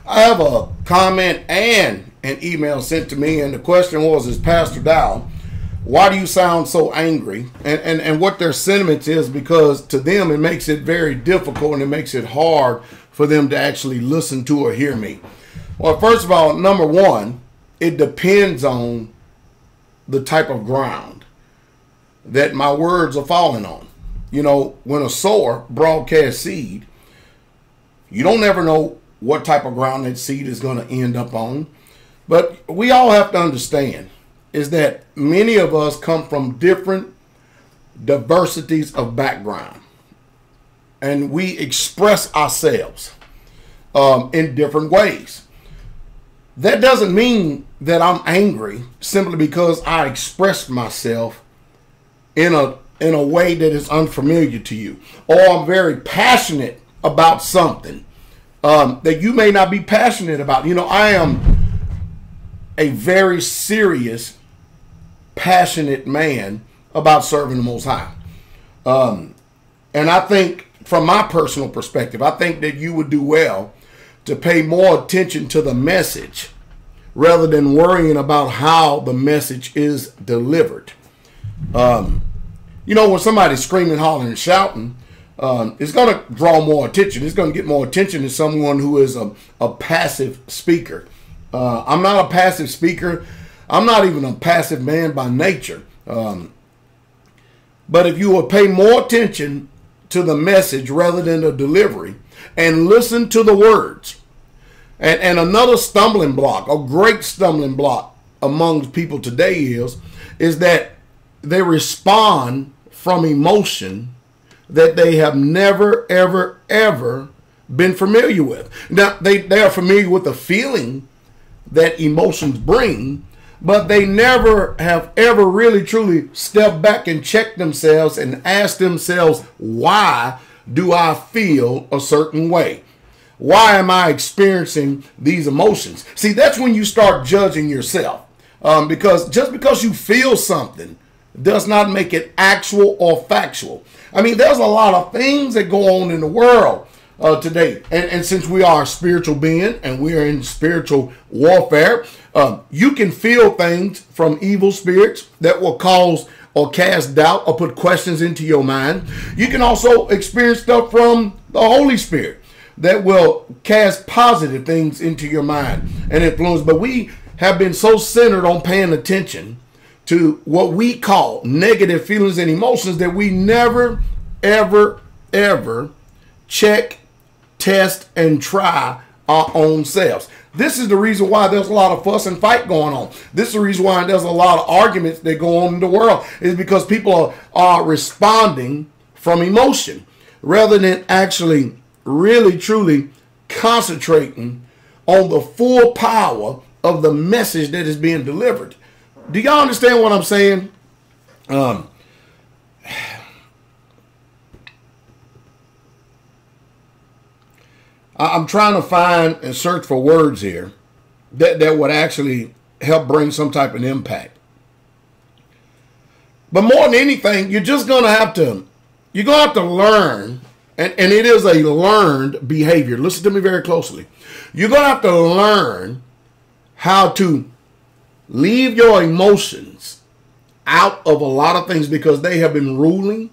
I have a comment and an email sent to me, and the question is Pastor Dowell, why do you sound so angry? And what their sentiment is, because to them it makes it very difficult and it makes it hard for them to actually listen to or hear me. Well, first of all, number one, it depends on the type of ground that my words are falling on. You know, when a sower broadcasts seed, you don't ever know what type of ground that seed is going to end up on. But we all have to understand is that many of us come from different diversities of background. And we express ourselves in different ways. That doesn't mean that I'm angry simply because I express myself in a way that is unfamiliar to you. Or I'm very passionate about something that you may not be passionate about. You know, I am a very serious, passionate man about serving the Most High. And I think from my personal perspective, I think that you would do well to pay more attention to the message rather than worrying about how the message is delivered. You know, when somebody's screaming, hollering, and shouting, it's going to draw more attention. It's going to get more attention than someone who is a passive speaker. I'm not a passive speaker. I'm not even a passive man by nature. But if you will pay more attention to the message rather than the delivery and listen to the words. And another stumbling block, a great stumbling block among people today is that they respond from emotion that they have never, ever, ever been familiar with. Now, they are familiar with the feeling that emotions bring, but they never have ever really truly stepped back and checked themselves and asked themselves, why do I feel a certain way? Why am I experiencing these emotions? See, that's when you start judging yourself. Because just because you feel something does not make it actual or factual. I mean, there's a lot of things that go on in the world today. And since we are a spiritual being and we are in spiritual warfare, you can feel things from evil spirits that will cause or cast doubt or put questions into your mind. You can also experience stuff from the Holy Spirit that will cast positive things into your mind and influence. But we have been so centered on paying attention to what we call negative feelings and emotions that we never, ever, ever check, test, and try our own selves. This is the reason why there's a lot of fuss and fight going on. This is the reason why there's a lot of arguments that go on in the world, is because people are responding from emotion rather than actually really truly concentrating on the full power of the message that is being delivered. Do y'all understand what I'm saying? I'm trying to find and search for words here that would actually help bring some type of impact. But more than anything, you're just going to have to learn, and it is a learned behavior. Listen to me very closely. You're going to have to learn how to leave your emotions out of a lot of things, because they have been ruling,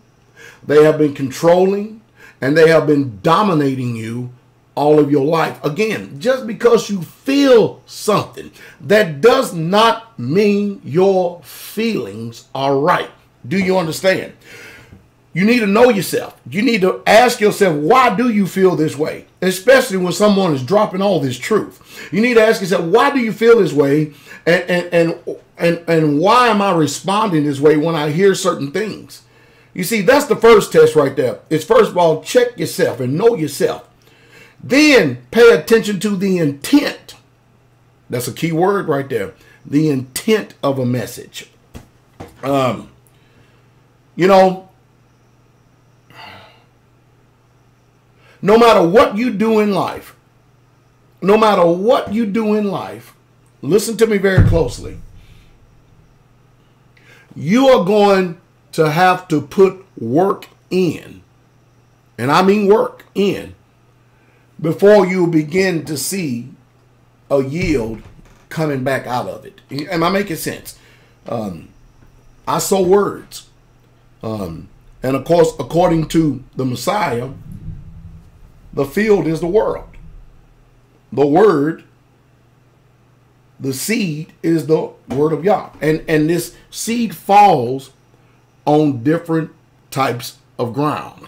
they have been controlling, and they have been dominating you all of your life. Again, just because you feel something, that does not mean your feelings are right. Do you understand? You need to know yourself. You need to ask yourself, why do you feel this way? Especially when someone is dropping all this truth. You need to ask yourself, why do you feel this way? And why am I responding this way when I hear certain things? You see, that's the first test right there. It's first of all, check yourself and know yourself. Then pay attention to the intent. That's a key word right there. The intent of a message. You know, no matter what you do in life, listen to me very closely. You are going to have to put work in, and I mean work in, before you begin to see a yield coming back out of it. Am I making sense? I sow words. And of course, according to the Messiah, the field is the world. The word, the seed, is the word of Yah. And this seed falls on different types of ground.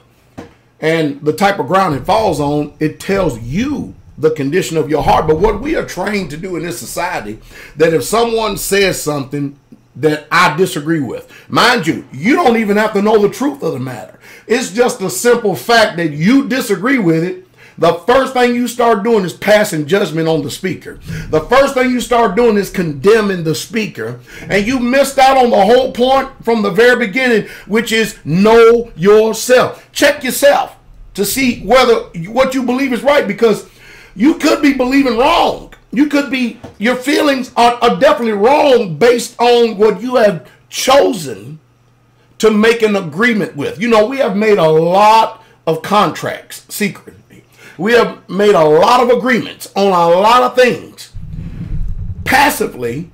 And the type of ground it falls on, it tells you the condition of your heart. But what we are trained to do in this society, that if someone says something that I disagree with, mind you, you don't even have to know the truth of the matter. It's just the simple fact that you disagree with it. The first thing you start doing is passing judgment on the speaker. The first thing you start doing is condemning the speaker. And you missed out on the whole point from the very beginning, which is know yourself. Check yourself to see whether what you believe is right, because you could be believing wrong. You could be, your feelings are definitely wrong based on what you have chosen to make an agreement with. You know, we have made a lot of contracts secretly. We have made a lot of agreements on a lot of things passively,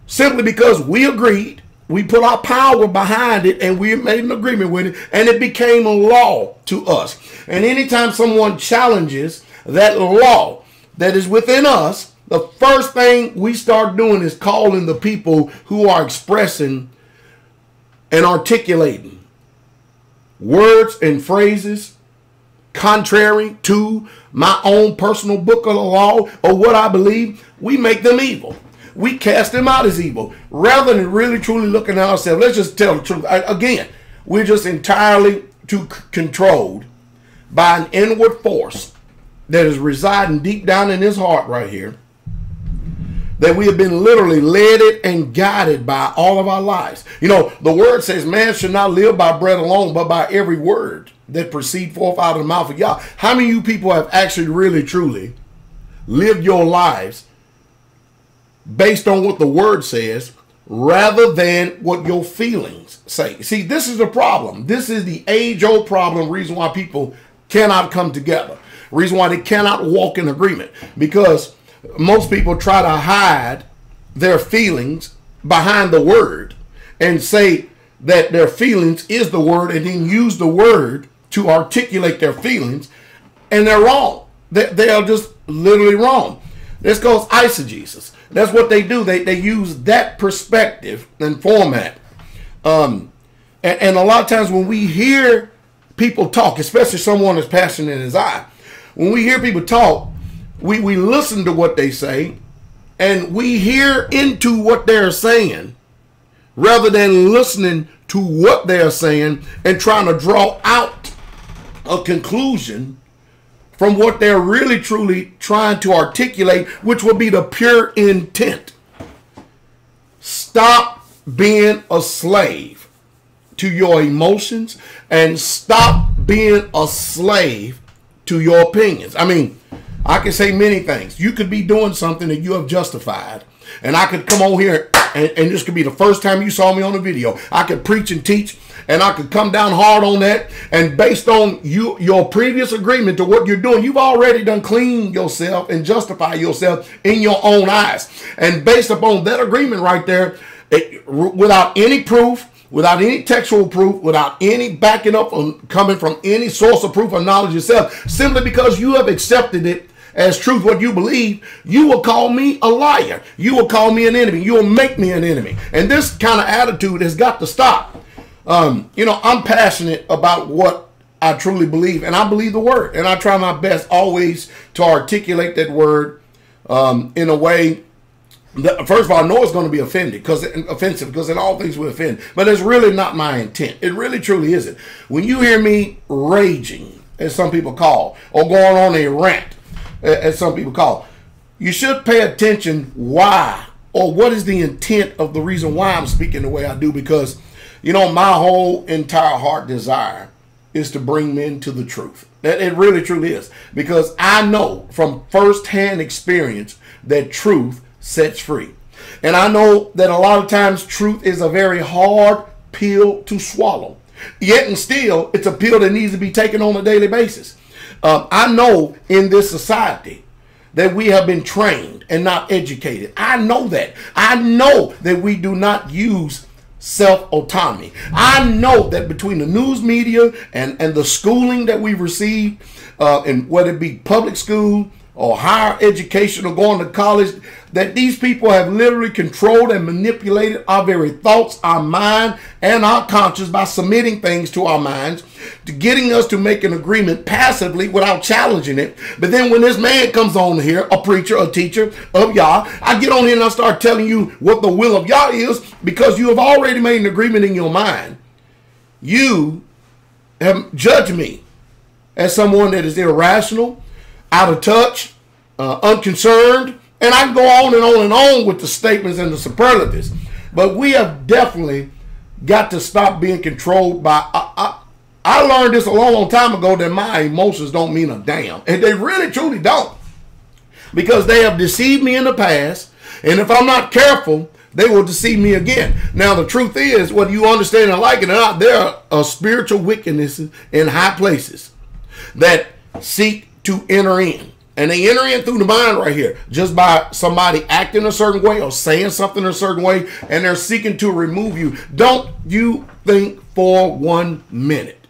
simply because we agreed, we put our power behind it, and we made an agreement with it, and it became a law to us. And anytime someone challenges that law that is within us, the first thing we start doing is calling the people who are expressing and articulating words and phrases contrary to my own personal book of the law or what I believe. We make them evil. We cast them out as evil rather than really truly looking at ourselves. Let's just tell the truth. Again, we're just entirely too controlled by an inward force that is residing deep down in his heart right here, that we have been literally led and guided by all of our lives. You know, the word says man should not live by bread alone, but by every word that proceed forth out of the mouth of Yah. How many of you people have actually really truly lived your lives based on what the word says rather than what your feelings say? See, this is the problem. This is the age-old problem, reason why people cannot come together, reason why they cannot walk in agreement, because most people try to hide their feelings behind the word and say that their feelings is the word, and then use the word to articulate their feelings, and they're wrong. They are just literally wrong. This goes eisegesis. That's what they do. They use that perspective and format. And a lot of times when we hear people talk, especially someone as passionate as I, when we hear people talk, we listen to what they say, and we hear into what they're saying rather than listening to what they're saying and trying to draw out a conclusion from what they're really truly trying to articulate, which will be the pure intent. Stop being a slave to your emotions and stop being a slave to your opinions. I mean, I can say many things. You could be doing something that you have justified, and I could come on here and this could be the first time you saw me on a video. I could preach and teach, and I could come down hard on that, and based on your previous agreement to what you're doing, you've already done clean yourself and justify yourself in your own eyes. And based upon that agreement right there, without any proof, without any textual proof, without any backing up coming from any source of proof or knowledge yourself, simply because you have accepted it as truth, what you believe, you will call me a liar. You will call me an enemy. You will make me an enemy. And this kind of attitude has got to stop. You know, I'm passionate about what I truly believe, and I believe the word, and I try my best always to articulate that word in a way that, first of all, I know it's going to be offensive because in all things we offend, but it's really not my intent. It really truly isn't. When you hear me raging, as some people call, or going on a rant, as some people call, you should pay attention why, or what is the intent of the reason why I'm speaking the way I do, because you know, my whole entire heart desire is to bring men to the truth. It really truly is, because I know from firsthand experience that truth sets free. And I know that a lot of times truth is a very hard pill to swallow. Yet and still, it's a pill that needs to be taken on a daily basis. I know in this society that we have been trained and not educated. I know that. I know that we do not use self-autonomy. I know that between the news media and the schooling that we receive, and whether it be public school or higher education or going to college, that these people have literally controlled and manipulated our very thoughts, our mind, and our conscience by submitting things to our minds, to getting us to make an agreement passively without challenging it. But then when this man comes on here, a preacher, a teacher of Yah, I get on here and I start telling you what the will of Yah is, because you have already made an agreement in your mind. You have judged me as someone that is irrational, out of touch, unconcerned, and I can go on and on and on with the statements and the superlatives. But we have definitely got to stop being controlled by... I learned this a long, long time ago, that my emotions don't mean a damn. And they really, truly don't. Because they have deceived me in the past. And if I'm not careful, they will deceive me again. Now, the truth is, whether you understand and like it or not, there are spiritual wickednesses in high places that seek to enter in. And they enter in through the mind right here, just by somebody acting a certain way or saying something a certain way, and they're seeking to remove you. Don't you think for 1 minute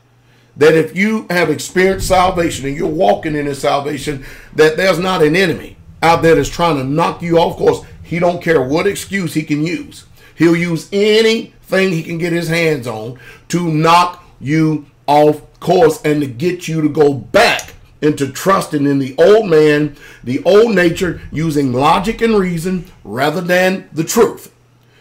that if you have experienced salvation and you're walking in this salvation, that there's not an enemy out there that's trying to knock you off course. He don't care what excuse he can use. He'll use anything he can get his hands on to knock you off course and to get you to go back into trusting in the old man, the old nature, using logic and reason rather than the truth.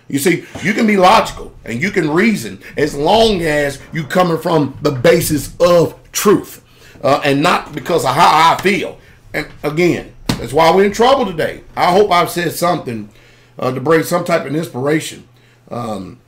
You see, you can be logical and you can reason as long as you coming from the basis of truth, and not because of how I feel. And again, that's why we're in trouble today. I hope I've said something to bring some type of inspiration. And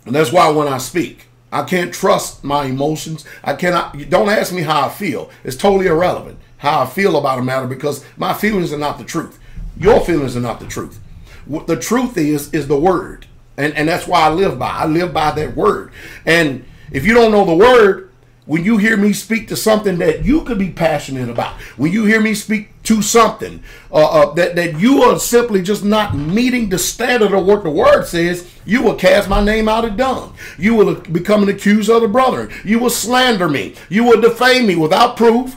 that's why when I speak, I can't trust my emotions. I cannot. Don't ask me how I feel. It's totally irrelevant how I feel about a matter, because my feelings are not the truth. Your feelings are not the truth. What the truth is the word. And that's why I live by. I live by that word. And if you don't know the word, when you hear me speak to something that you could be passionate about, when you hear me speak to something that you are simply just not meeting the standard of what the word says, you will cast my name out of dung. You will become an accuser of the brother. You will slander me. You will defame me without proof.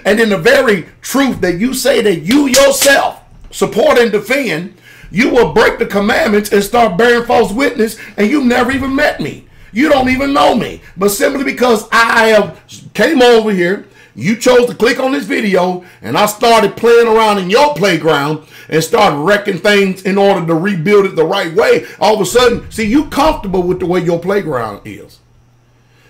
And in the very truth that you say that you yourself support and defend, you will break the commandments and start bearing false witness, and you've never even met me. You don't even know me. But simply because I have came over here, you chose to click on this video, and I started playing around in your playground and started wrecking things in order to rebuild it the right way. All of a sudden, see, you comfortable with the way your playground is.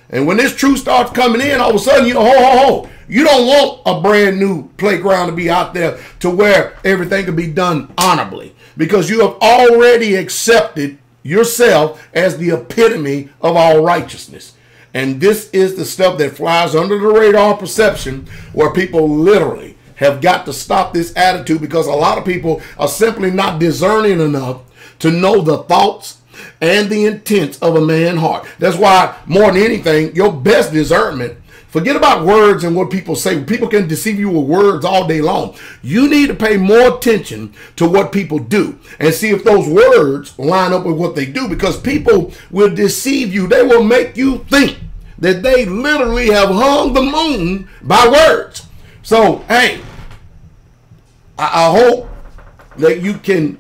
And when this truth starts coming in, all of a sudden, you ho. You don't want a brand new playground to be out there to where everything can be done honorably, because you have already accepted yourself as the epitome of all righteousness. And this is the stuff that flies under the radar perception, where people literally have got to stop this attitude, because a lot of people are simply not discerning enough to know the thoughts and the intents of a man's heart. That's why, more than anything, your best discernment, forget about words and what people say. People can deceive you with words all day long. You need to pay more attention to what people do and see if those words line up with what they do, because people will deceive you. They will make you think that they literally have hung the moon by words. So, hey, I hope that you can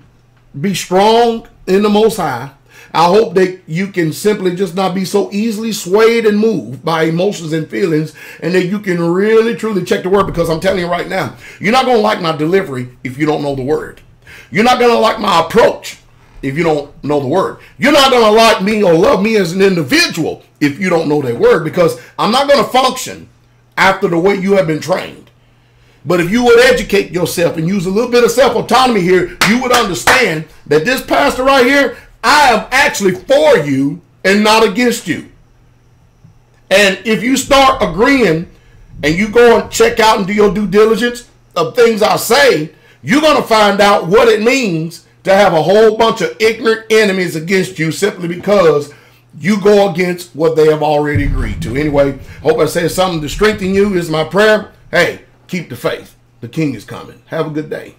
be strong in the Most High. I hope that you can simply just not be so easily swayed and moved by emotions and feelings, and that you can really, truly check the word, because I'm telling you right now, you're not going to like my delivery if you don't know the word. You're not going to like my approach if you don't know the word. You're not going to like me or love me as an individual if you don't know that word, because I'm not going to function after the way you have been trained. But if you would educate yourself and use a little bit of self-autonomy here, you would understand that this pastor right here, I am actually for you and not against you. And if you start agreeing and you go and check out and do your due diligence of things I say, you're going to find out what it means to have a whole bunch of ignorant enemies against you simply because you go against what they have already agreed to. Anyway, hope I said something to strengthen you is my prayer. Hey, keep the faith. The King is coming. Have a good day.